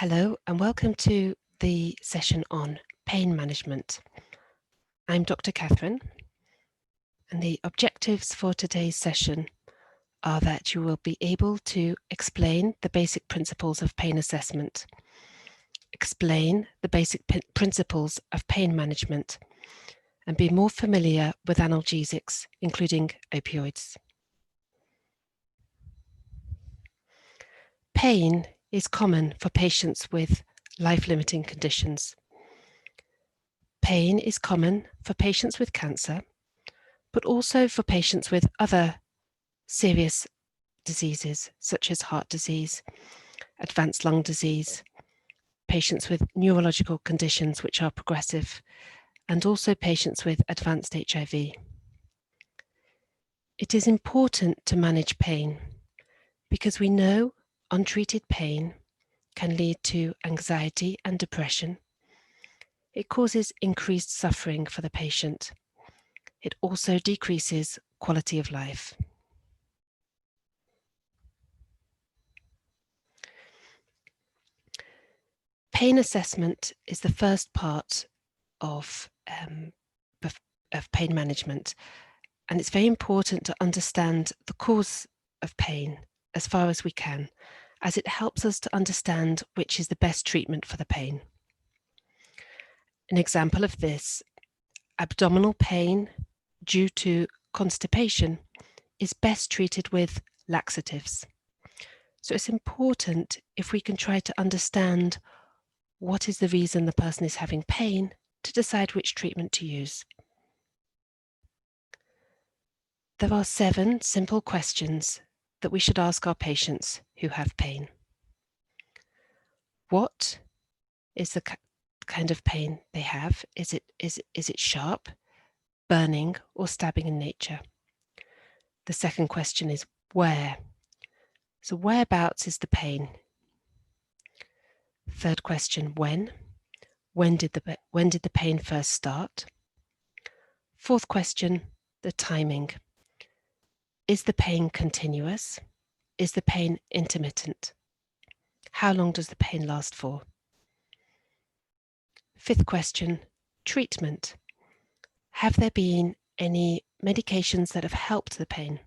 Hello and welcome to the session on pain management. I'm Dr. Kathryn, and the objectives for today's session are that you will be able to explain the basic principles of pain assessment, explain the basic principles of pain management, and be more familiar with analgesics, including opioids. Pain is common for patients with life-limiting conditions. Pain is common for patients with cancer, but also for patients with other serious diseases such as heart disease, advanced lung disease, patients with neurological conditions which are progressive, and also patients with advanced HIV. It is important to manage pain because we know untreated pain can lead to anxiety and depression. It causes increased suffering for the patient. It also decreases quality of life. Pain assessment is the first part of pain management, and it's very important to understand the cause of pain as far as we can, as it helps us to understand which is the best treatment for the pain. An example of this, abdominal pain due to constipation is best treated with laxatives. So it's important, if we can try to understand what is the reason the person is having pain, to decide which treatment to use. There are 7 simple questions that we should ask our patients who have pain. What is the kind of pain they have? Is it sharp, burning, or stabbing in nature? The second question is where? So whereabouts is the pain? Third question, when? When did the pain first start? Fourth question, the timing. Is the pain continuous? Is the pain intermittent? How long does the pain last for? Fifth question, treatment. Have there been any medications that have helped the pain?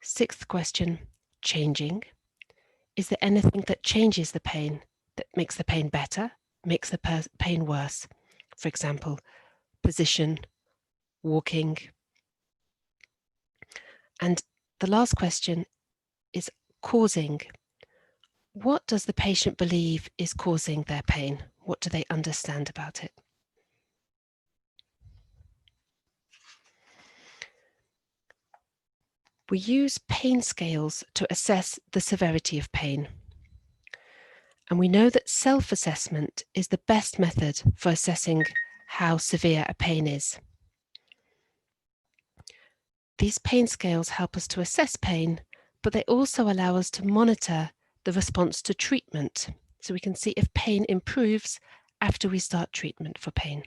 Sixth question, changing. Is there anything that changes the pain, that makes the pain better, makes the pain worse? For example, position, walking. And the last question is causing. What does the patient believe is causing their pain? What do they understand about it? We use pain scales to assess the severity of pain. And we know that self-assessment is the best method for assessing how severe a pain is. These pain scales help us to assess pain, but they also allow us to monitor the response to treatment, so we can see if pain improves after we start treatment for pain.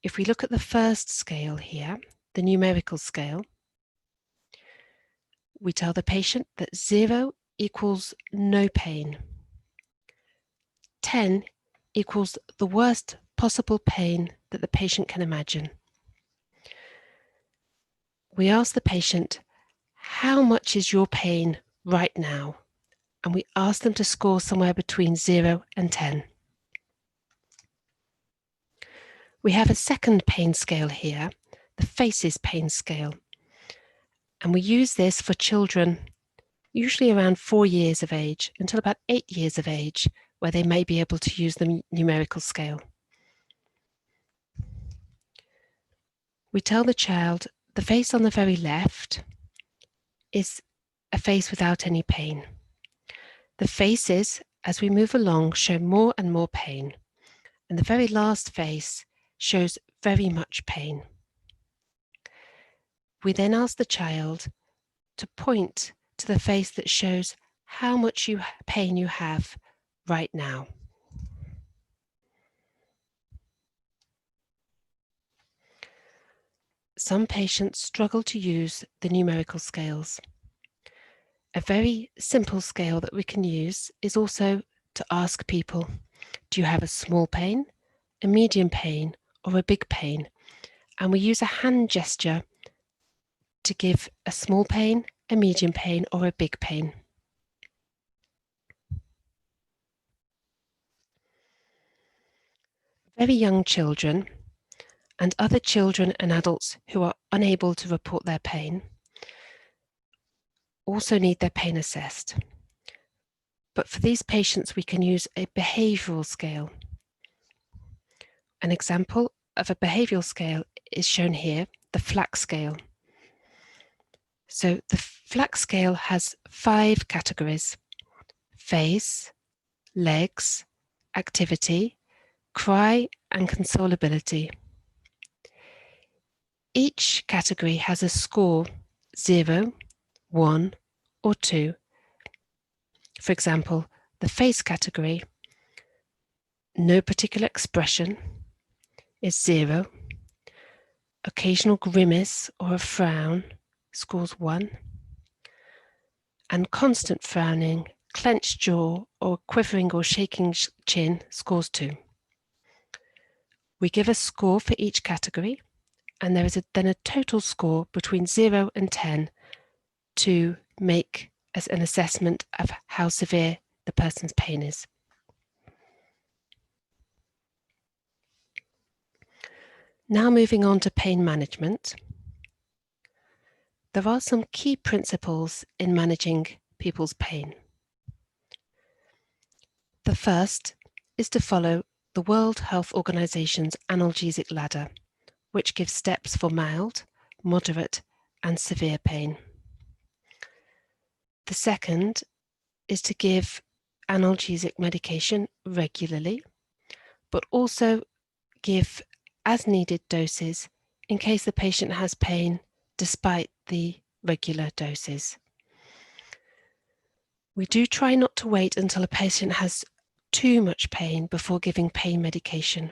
If we look at the first scale here, the numerical scale, we tell the patient that 0 equals no pain. 10 equals the worst possible pain that the patient can imagine. We ask the patient, how much is your pain right now? And we ask them to score somewhere between 0 and 10. We have a second pain scale here, the FACES pain scale. And we use this for children, usually around 4 years of age, until about 8 years of age, where they may be able to use the numerical scale. We tell the child, the face on the very left is a face without any pain. The faces, as we move along, show more and more pain. And the very last face shows very much pain. We then ask the child to point to the face that shows how much pain you have right now. Some patients struggle to use the numerical scales. A very simple scale that we can use is also to ask people, do you have a small pain, a medium pain, or a big pain? And we use a hand gesture to give a small pain, a medium pain, or a big pain. Very young children and other children and adults who are unable to report their pain also need their pain assessed. But for these patients, we can use a behavioural scale. An example of a behavioural scale is shown here, the FLAC scale. So the FLAC scale has 5 categories: face, legs, activity, cry, and consolability. Each category has a score 0, 1, or 2. For example, the face category, no particular expression, is 0. Occasional grimace or a frown scores 1. And constant frowning, clenched jaw, or quivering or shaking chin scores 2. We give a score for each category, and there is then a total score between 0 and 10 to make an assessment of how severe the person's pain is. Now moving on to pain management. There are some key principles in managing people's pain. The first is to follow the World Health Organization's analgesic ladder, which gives steps for mild, moderate, and severe pain. The second is to give analgesic medication regularly, but also give as needed doses in case the patient has pain despite the regular doses. We do try not to wait until a patient has too much pain before giving pain medication,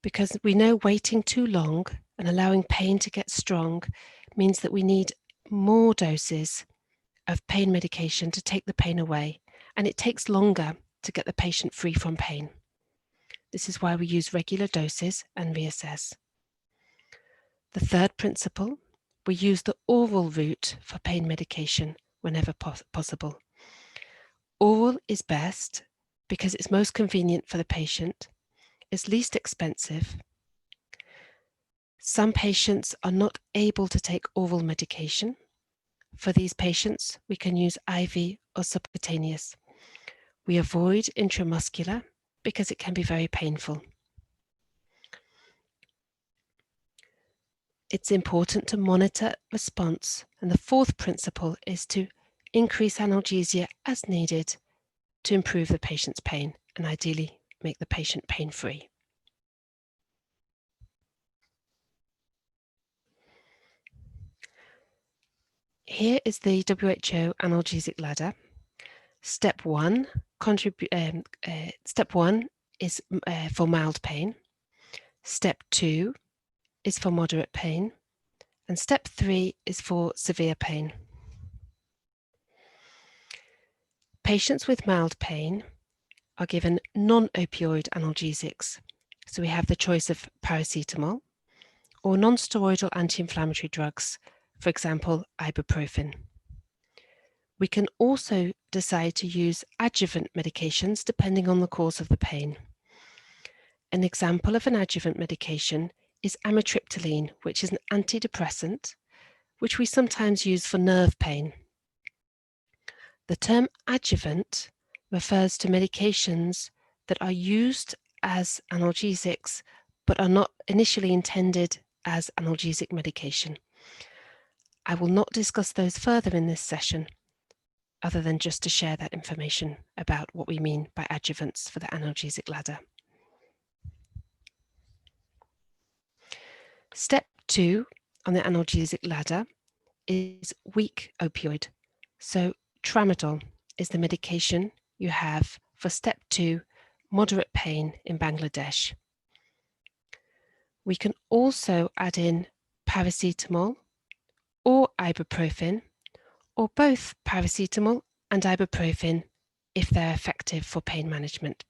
because we know waiting too long and allowing pain to get strong means that we need more doses of pain medication to take the pain away, and it takes longer to get the patient free from pain. This is why we use regular doses and reassess. The third principle, we use the oral route for pain medication whenever possible. Oral is best because it's most convenient for the patient, it's least expensive. Some patients are not able to take oral medication. For these patients, we can use IV or subcutaneous. We avoid intramuscular because it can be very painful. It's important to monitor response, and the fourth principle is to increase analgesia as needed to improve the patient's pain and ideally make the patient pain-free. Here is the WHO analgesic ladder. Step 1 is for mild pain. Step 2 is for moderate pain. And step 3 is for severe pain. Patients with mild pain are given non-opioid analgesics. So we have the choice of paracetamol or non-steroidal anti-inflammatory drugs, for example, ibuprofen. We can also decide to use adjuvant medications depending on the cause of the pain. An example of an adjuvant medication is amitriptyline, which is an antidepressant, which we sometimes use for nerve pain. The term adjuvant refers to medications that are used as analgesics, but are not initially intended as analgesic medication. I will not discuss those further in this session, other than just to share that information about what we mean by adjuvants for the analgesic ladder. Step 2 on the analgesic ladder is weak opioid. So tramadol is the medication you have for step 2, moderate pain in Bangladesh. We can also add in paracetamol or ibuprofen or both paracetamol and ibuprofen if they're effective for pain management.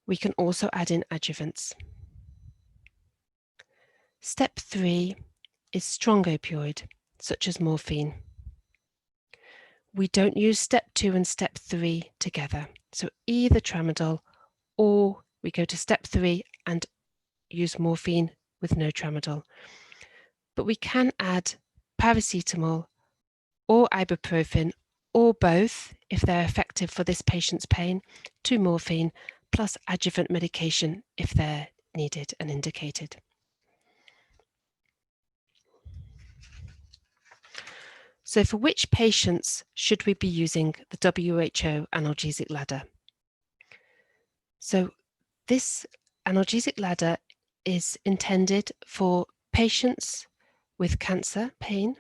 We can also add in adjuvants. Step 3 is strong opioid, such as morphine. We don't use step 2 and step 3 together, so either tramadol or we go to step 3 and use morphine with no tramadol. But we can add paracetamol or ibuprofen or both, if they're effective for this patient's pain, to morphine, plus adjuvant medication if they're needed and indicated. So for which patients should we be using the WHO analgesic ladder? So this analgesic ladder is intended for patients with cancer pain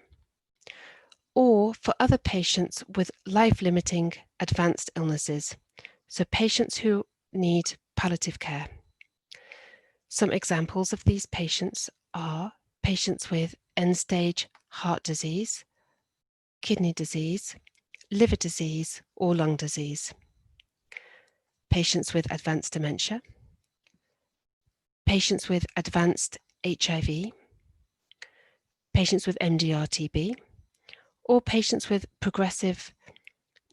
or for other patients with life-limiting advanced illnesses, so patients who need palliative care. Some examples of these patients are patients with end-stage heart disease, kidney disease, liver disease, or lung disease, patients with advanced dementia, patients with advanced HIV, patients with MDR-TB, or patients with progressive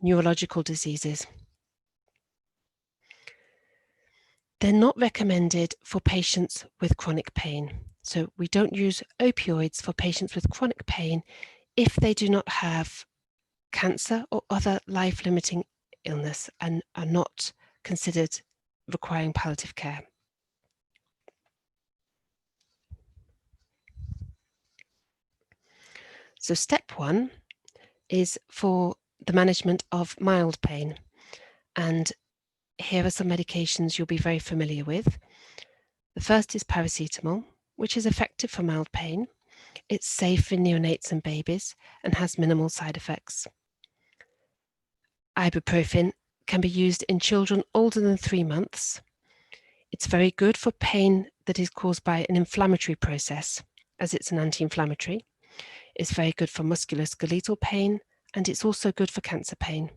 neurological diseases. They're not recommended for patients with chronic pain. So we don't use opioids for patients with chronic pain if they do not have cancer or other life-limiting illness and are not considered requiring palliative care. So step 1 is for the management of mild pain. And here are some medications you'll be very familiar with. The first is paracetamol, which is effective for mild pain. It's safe in neonates and babies and has minimal side effects. Ibuprofen can be used in children older than 3 months. It's very good for pain that is caused by an inflammatory process, as it's an anti-inflammatory. It's very good for musculoskeletal pain, and it's also good for cancer pain.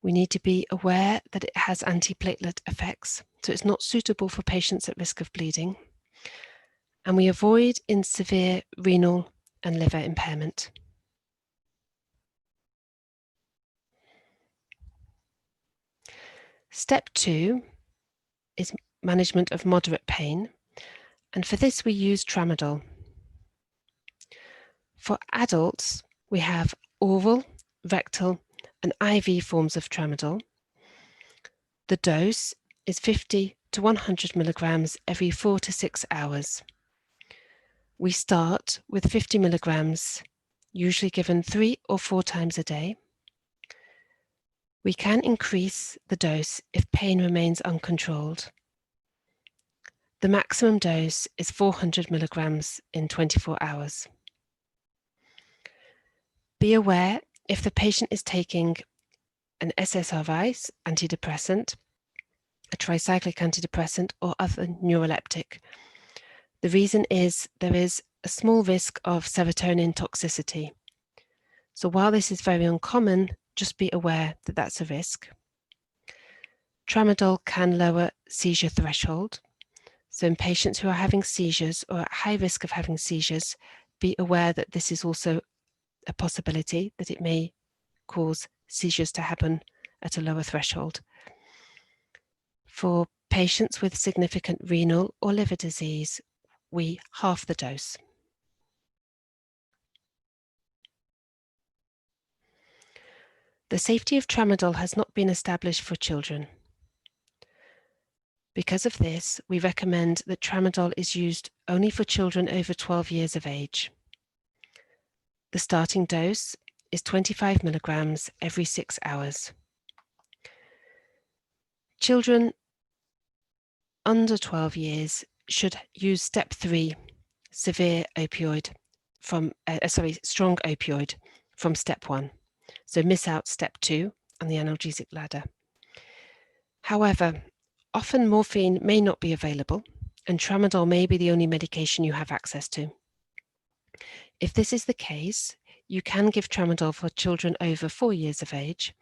We need to be aware that it has antiplatelet effects, so it's not suitable for patients at risk of bleeding. And we avoid in severe renal and liver impairment. Step 2 is management of moderate pain, and for this we use tramadol. For adults, we have oral, rectal, and IV forms of tramadol. The dose is 50 to 100 milligrams every 4 to 6 hours. We start with 50 milligrams, usually given 3 or 4 times a day. We can increase the dose if pain remains uncontrolled. The maximum dose is 400 milligrams in 24 hours. Be aware if the patient is taking an SSRI antidepressant, a tricyclic antidepressant, or other neuroleptic. The reason is there is a small risk of serotonin toxicity. So while this is very uncommon, just be aware that that's a risk. Tramadol can lower seizure threshold. So in patients who are having seizures or at high risk of having seizures, be aware that this is also a possibility that it may cause seizures to happen at a lower threshold. For patients with significant renal or liver disease, we halve the dose. The safety of tramadol has not been established for children. Because of this, we recommend that tramadol is used only for children over 12 years of age. The starting dose is 25 milligrams every 6 hours. Children under 12 years should use step 3, strong opioid from step 1. So miss out step 2 on the analgesic ladder. However, often morphine may not be available, and tramadol may be the only medication you have access to. If this is the case, you can give tramadol for children over 4 years of age.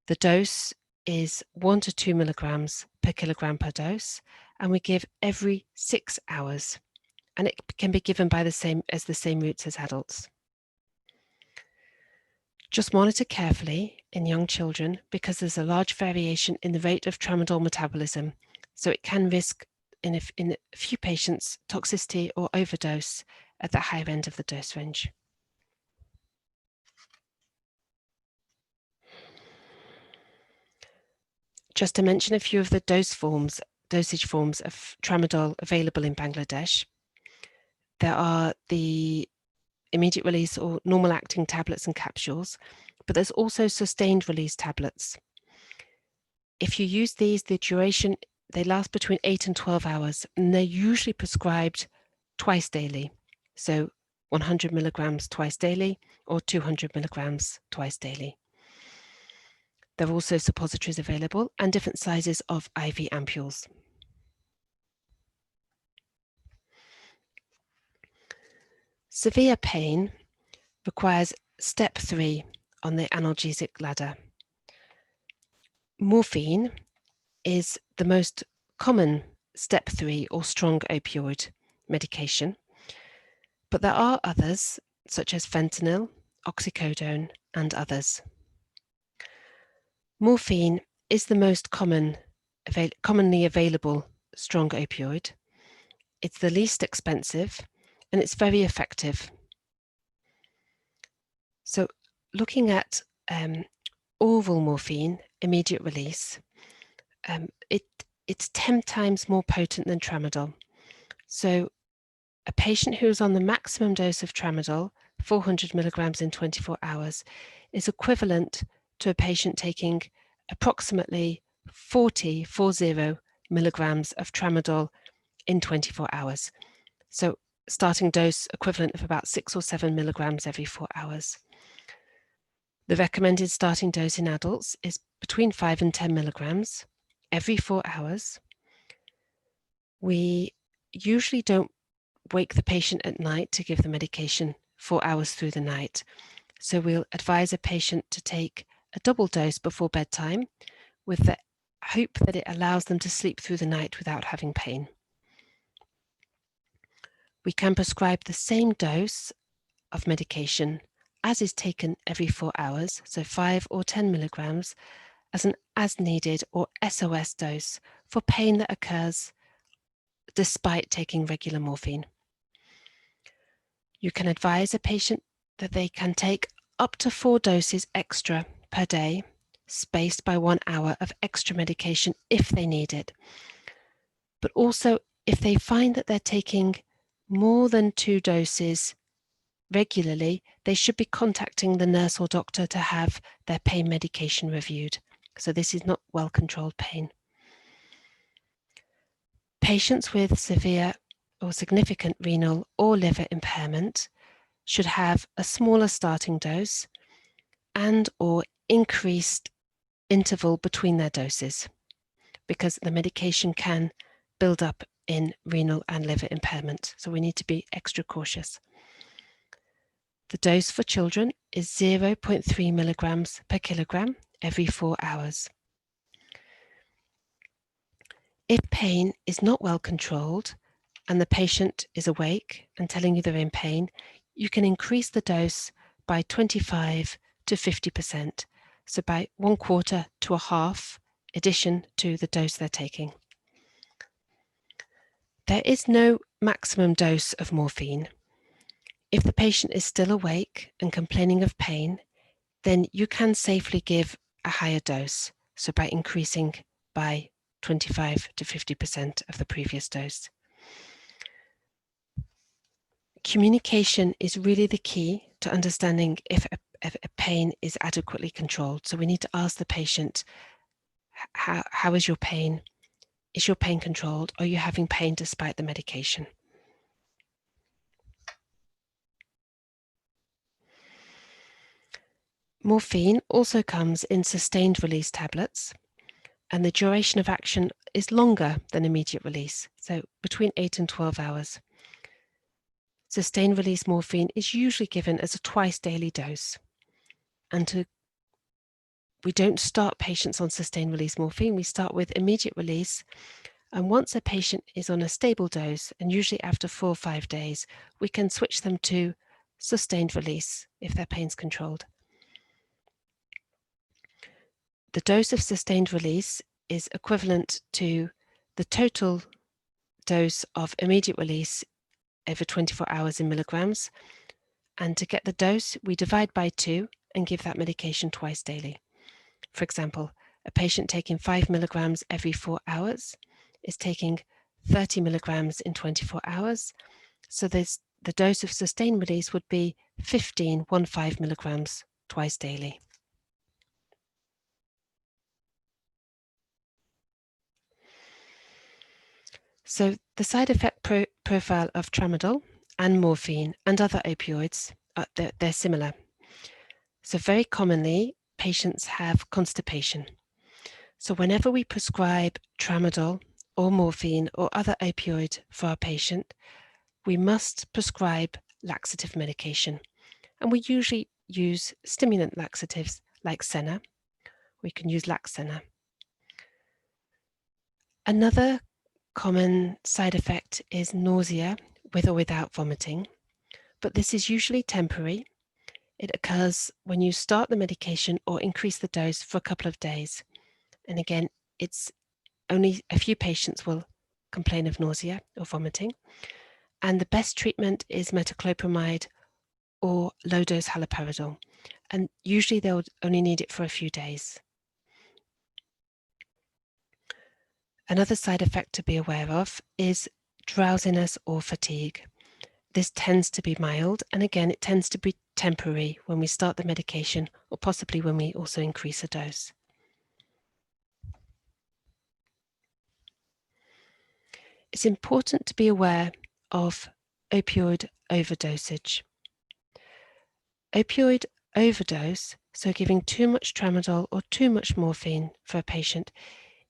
The dose is 1 to 2 milligrams per kilogram per dose, and we give every 6 hours, and it can be given by the same routes as adults. Just monitor carefully in young children because there's a large variation in the rate of tramadol metabolism, so it can risk in a few patients toxicity or overdose at the higher end of the dose range. Just to mention a few of the dosage forms of tramadol available in Bangladesh. There are the immediate release or normal acting tablets and capsules, but there's also sustained release tablets. If you use these, the duration, they last between 8 and 12 hours, and they're usually prescribed twice daily. So 100 milligrams twice daily or 200 milligrams twice daily. There are also suppositories available and different sizes of IV ampules. Severe pain requires step 3 on the analgesic ladder. Morphine is the most common step 3 or strong opioid medication, but there are others such as fentanyl, oxycodone, and others. Morphine is the most commonly available strong opioid. It's the least expensive and it's very effective. So looking at oral morphine, immediate release, it's 10 times more potent than tramadol. So a patient who's on the maximum dose of tramadol, 400 milligrams in 24 hours, is equivalent to a patient taking approximately 40 milligrams of tramadol in 24 hours. So starting dose equivalent of about 6 or 7 milligrams every 4 hours. The recommended starting dose in adults is between 5 and 10 milligrams every 4 hours. We usually don't wake the patient at night to give the medication 4 hours through the night. So we'll advise a patient to take a double dose before bedtime with the hope that it allows them to sleep through the night without having pain. We can prescribe the same dose of medication as is taken every 4 hours, so 5 or 10 milligrams, as an as-needed or SOS dose for pain that occurs despite taking regular morphine. You can advise a patient that they can take up to 4 doses extra per day, spaced by 1 hour of extra medication if they need it. But also, if they find that they're taking more than 2 doses regularly, they should be contacting the nurse or doctor to have their pain medication reviewed. So this is not well-controlled pain. Patients with severe or significant renal or liver impairment should have a smaller starting dose and or increased interval between their doses, because the medication can build up in renal and liver impairment. So we need to be extra cautious. The dose for children is 0.3 milligrams per kilogram every 4 hours. If pain is not well controlled and the patient is awake and telling you they're in pain, you can increase the dose by 25 to 50%, so by 1/4 to a half addition to the dose they're taking. There is no maximum dose of morphine. If the patient is still awake and complaining of pain, then you can safely give a higher dose, so by increasing by 25 to 50% of the previous dose. Communication is really the key to understanding if a pain is adequately controlled. So we need to ask the patient, how is your pain? Is your pain controlled? Are you having pain despite the medication? Morphine also comes in sustained release tablets, and the duration of action is longer than immediate release, so between 8 and 12 hours. sustained release morphine is usually given as a twice daily dose. And we don't start patients on sustained release morphine, we start with immediate release. And once a patient is on a stable dose, and usually after 4 or 5 days, we can switch them to sustained release if their pain's controlled. The dose of sustained release is equivalent to the total dose of immediate release over 24 hours in milligrams. And to get the dose, we divide by 2 and give that medication twice daily. For example, a patient taking 5 milligrams every 4 hours is taking 30 milligrams in 24 hours. So the dose of sustained release would be 15 milligrams twice daily. So the side effect profile of tramadol and morphine and other opioids, they're similar. So very commonly, patients have constipation. So whenever we prescribe tramadol or morphine or other opioid for our patient, we must prescribe laxative medication. And we usually use stimulant laxatives like Senna. We can use Laxsenna. Another common side effect is nausea with or without vomiting, but this is usually temporary. It occurs when you start the medication or increase the dose for a couple of days. And again, it's only a few patients will complain of nausea or vomiting. And the best treatment is metoclopramide or low-dose haloperidol. And usually they'll only need it for a few days. Another side effect to be aware of is drowsiness or fatigue. This tends to be mild, and again, it tends to be temporary when we start the medication or possibly when we also increase the dose. It's important to be aware of opioid overdosage. Opioid overdose, so giving too much tramadol or too much morphine for a patient,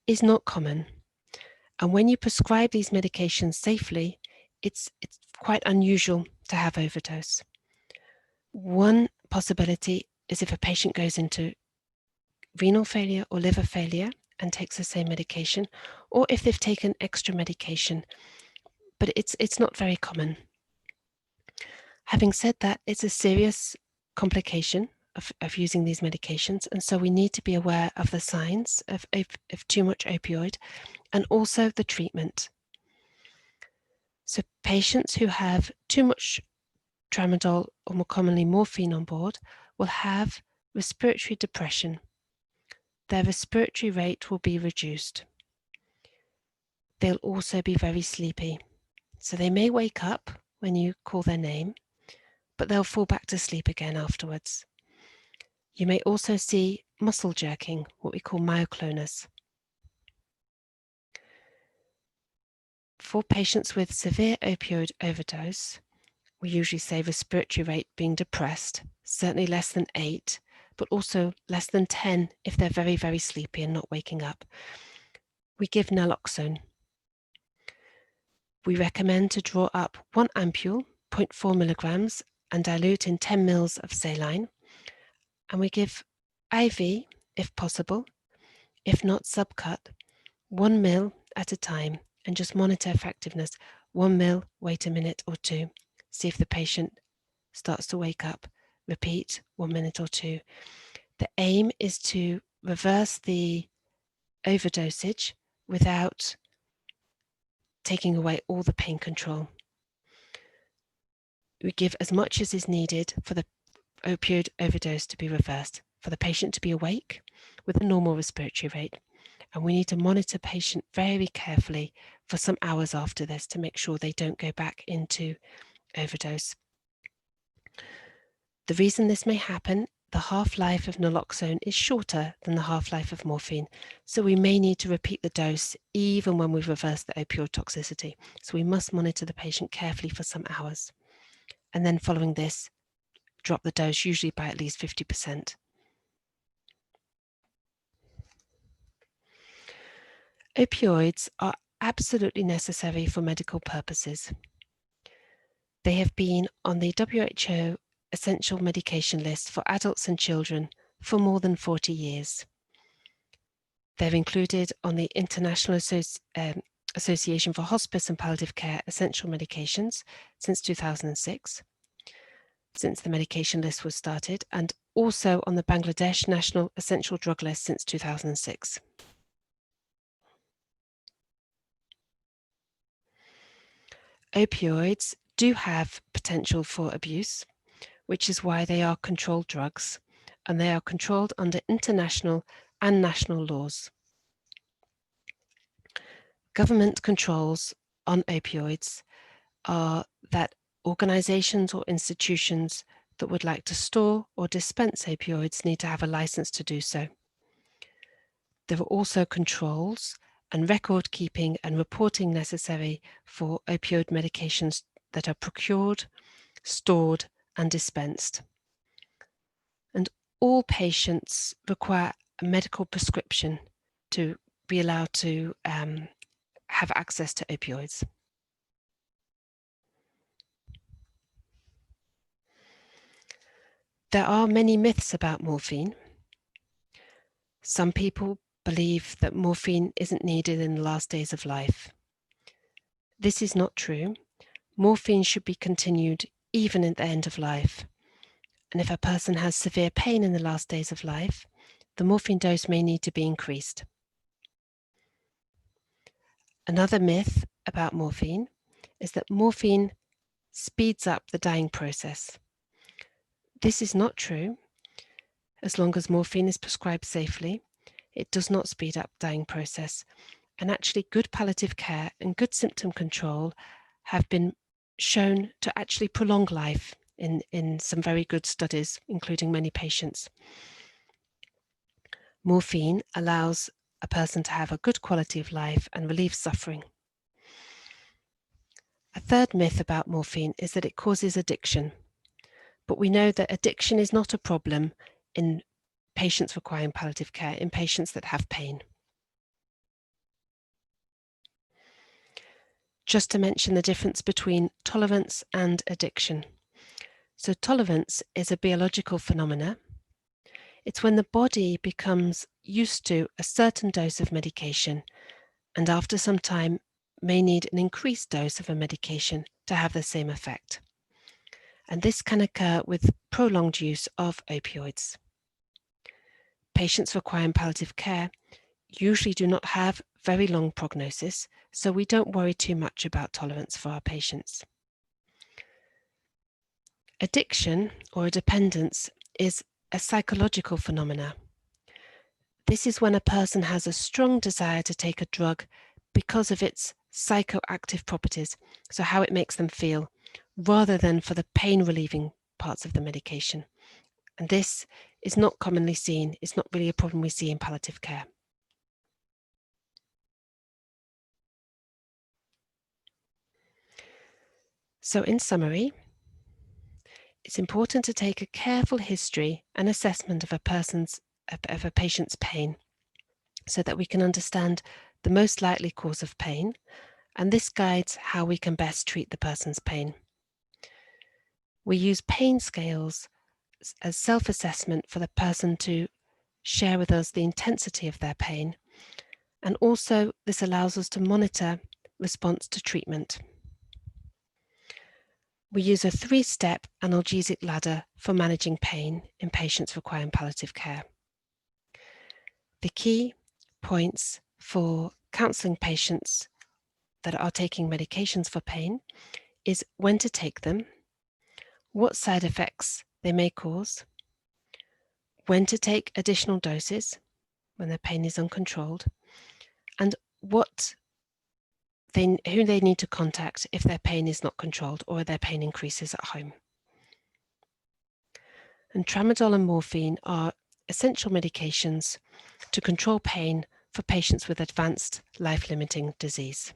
is not common. And when you prescribe these medications safely, it's quite unusual to have overdose. One possibility is if a patient goes into renal failure or liver failure and takes the same medication, or if they've taken extra medication, but it's not very common. Having said that, it's a serious complication of using these medications, and so we need to be aware of the signs of too much opioid and also the treatment. So patients who have too much tramadol or more commonly morphine on board will have respiratory depression. Their respiratory rate will be reduced. They'll also be very sleepy. So they may wake up when you call their name, but they'll fall back to sleep again afterwards. You may also see muscle jerking, what we call myoclonus. For patients with severe opioid overdose, we usually say respiratory rate being depressed, certainly less than 8, but also less than 10 if they're very, very sleepy and not waking up. We give naloxone. We recommend to draw up 1 ampule, 0.4 milligrams, and dilute in 10 mils of saline. And we give IV, if possible, if not subcut, 1 mil at a time, and just monitor effectiveness. 1 mil, wait a minute or 2, see if the patient starts to wake up. Repeat 1 minute or 2. The aim is to reverse the overdosage without taking away all the pain control. We give as much as is needed for the opioid overdose to be reversed, for the patient to be awake with a normal respiratory rate. And we need to monitor patient very carefully for some hours after this to make sure they don't go back into overdose. The reason this may happen, the half-life of naloxone is shorter than the half-life of morphine, so we may need to repeat the dose even when we've reversed the opioid toxicity. So we must monitor the patient carefully for some hours. And then following this, drop the dose, usually by at least 50%. Opioids are absolutely necessary for medical purposes. They have been on the WHO essential medication list for adults and children for more than 40 years. They're included on the International Association for Hospice and Palliative Care Essential Medications since 2006, since the medication list was started, and also on the Bangladesh National Essential Drug List since 2006. Opioids do have potential for abuse, which is why they are controlled drugs, and they are controlled under international and national laws. Government controls on opioids are that organizations or institutions that would like to store or dispense opioids need to have a license to do so. There are also controls and record keeping and reporting necessary for opioid medications that are procured, stored, and dispensed. And all patients require a medical prescription to be allowed to have access to opioids. There are many myths about morphine. Some people believe that morphine isn't needed in the last days of life. This is not true. Morphine should be continued even at the end of life. And if a person has severe pain in the last days of life, the morphine dose may need to be increased. Another myth about morphine is that morphine speeds up the dying process. This is not true. As long as morphine is prescribed safely, it does not speed up the dying process. And actually, good palliative care and good symptom control have been shown to actually prolong life in some very good studies, including many patients. Morphine allows a person to have a good quality of life and relieve suffering. A third myth about morphine is that it causes addiction. But we know that addiction is not a problem in patients requiring palliative care, in patients that have pain. Just to mention the difference between tolerance and addiction. So tolerance is a biological phenomena. It's when the body becomes used to a certain dose of medication and after some time may need an increased dose of a medication to have the same effect. And this can occur with prolonged use of opioids. Patients requiring palliative care usually do not have very long prognosis, so we don't worry too much about tolerance for our patients. Addiction or a dependence is a psychological phenomena. This is when a person has a strong desire to take a drug because of its psychoactive properties, so how it makes them feel, rather than for the pain relieving parts of the medication. And this is not commonly seen. It's not really a problem we see in palliative care. So in summary, it's important to take a careful history and assessment of a patient's pain so that we can understand the most likely cause of pain, and this guides how we can best treat the person's pain. We use pain scales as self-assessment for the person to share with us the intensity of their pain, and also this allows us to monitor response to treatment. We use a 3-step analgesic ladder for managing pain in patients requiring palliative care. The key points for counselling patients that are taking medications for pain is when to take them, what side effects they may cause, when to take additional doses when their pain is uncontrolled, and who they need to contact if their pain is not controlled or their pain increases at home. And tramadol and morphine are essential medications to control pain for patients with advanced life-limiting disease.